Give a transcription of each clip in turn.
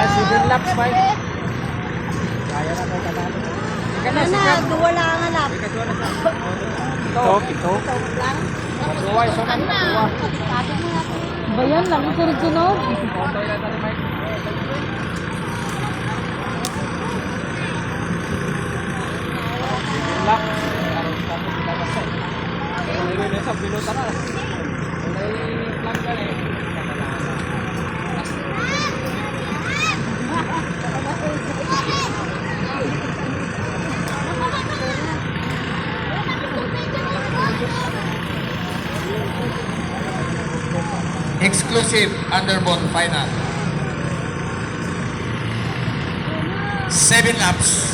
7 laps pa. Kaya na tayo katalo. Ano na, wala nga lap. Ito. Duwa, iso na. Duwa. Ba yan lang, sunod-sunod. Kontoy lang tayo, Mike. Lap. Ngayon sa pilotan na. May plan ka eh. Exclusive underbone final. 7 laps.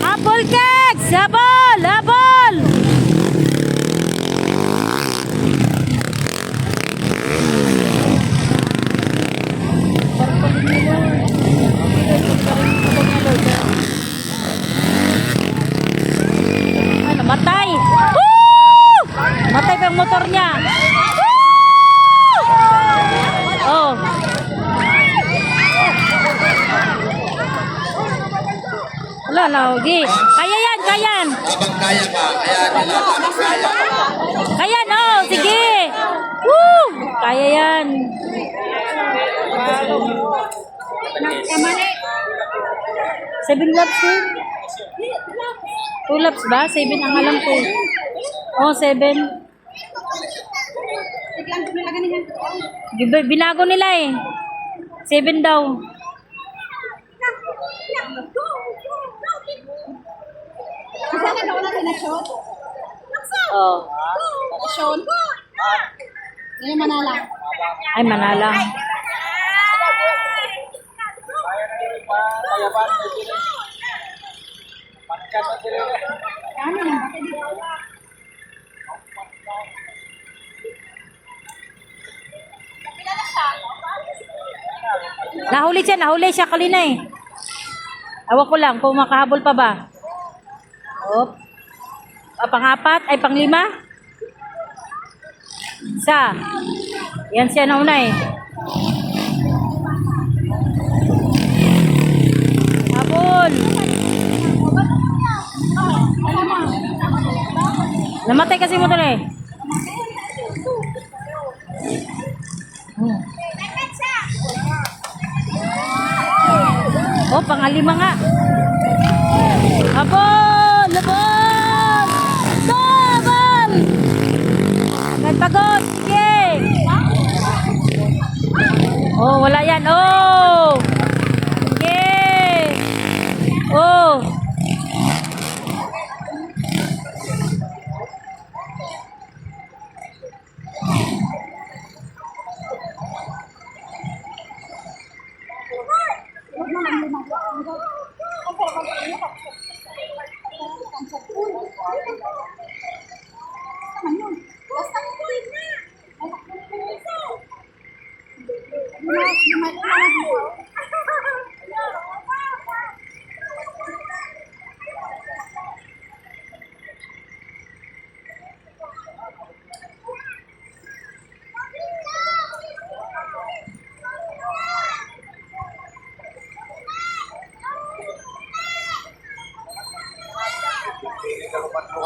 Habol, Kegs! Habol! Habol! Ay, namatay! Woo! Namatay pa yung motor niya! Woo! Oh. Wala na, Ogi. Kaya yan, kaya yan. Habang kaya ka, kaya nila habang kaya. Kaya no, sige. Woo! Kaya yan. 7 laps eh. 2 laps ba? 7 ang alam ko. Oh, 7. Binago nila eh. 7 daw. Oh. Ay, Manala. Nahuli siya kanina eh. Awa ko lang kung makahabol pa ba. Op. Pang-4 ay pang-5. Isa. Yan siya na una eh. Habol. Namatay kasi motor eh. Oh, pang-5 nga. Habol! Habol! Habol! Nagpagod! Sige! Oh, wala yan. Oh! Sige! Oh!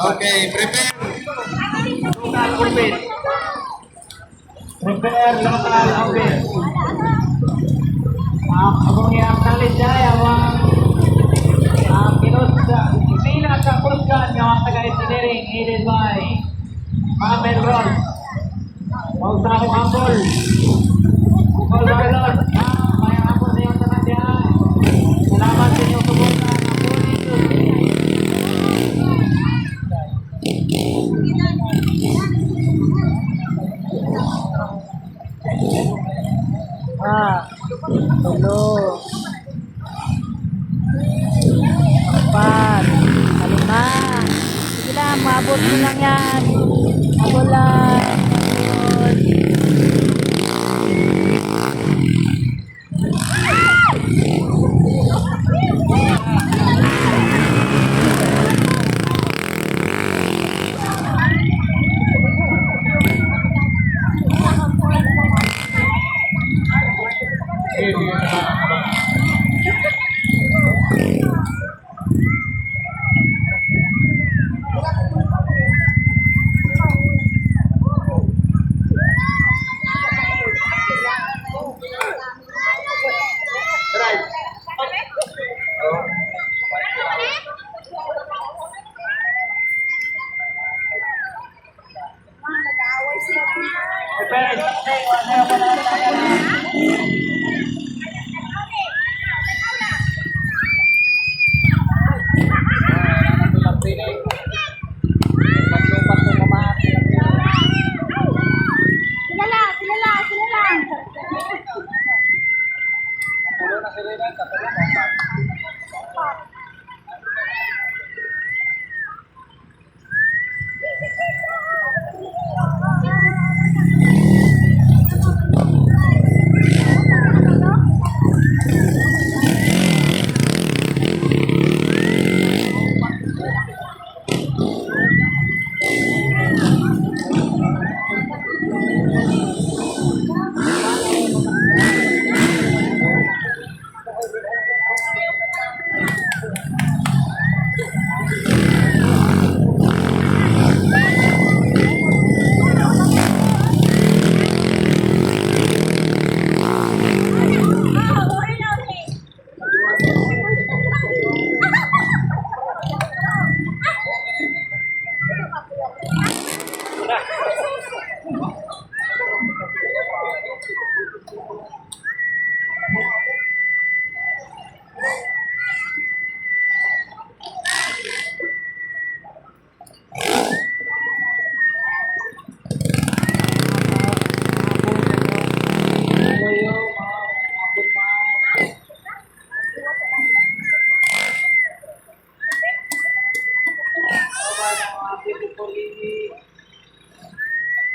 Okay, prepare. Prepare local orbit. Abang yang kalit daya ang pinos sa pila sa pulkan ng taga-engineering headed by Mabel Ross. Huwag sa akong ambol. Ambol Barlon. May ambol sa iyong tanatihan. Salamat sa inyong subukan. Ah, hello. Abot mo lang yan. Abot lang. Abot.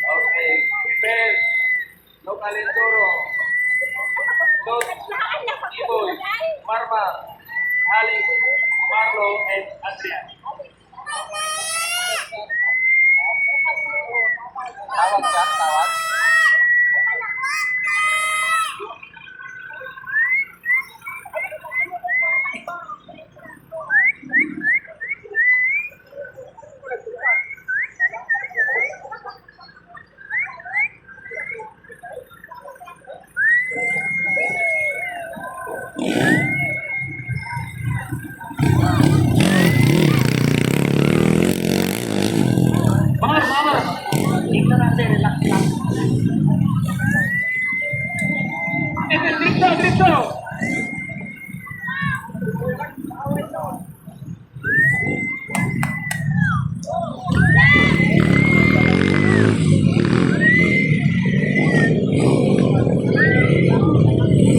Okay, prepare. Local Enduro. Dos, Iboy, Marma, Alex, Marlo, and Adrian. Tawag ka, tawag. Mama, tingnan natin, relax lang. Dito, dito.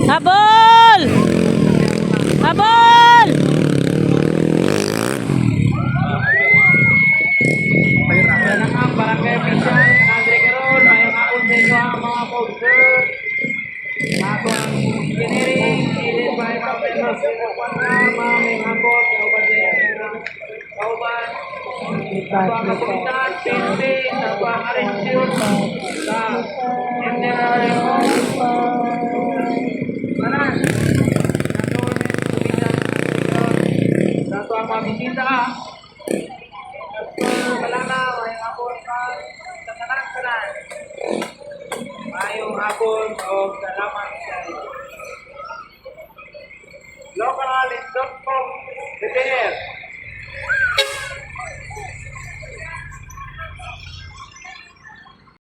Habol! Habol! Yan ang barangay official, Andre Carol, mayroong hapon sa inyo ang mga poster. Ako ang engineering, ilin by mga members ng Kapwanga, mayroong hapon, kauban sa inyo, kauban. Ako ang kapulitan, PNP, ako ang arrestyon, sa General Sana, ako ang mabisita. Mayong hapon sa tanan-tanan. Mayong hapon o salamat sa inyo. Local.com, prepare.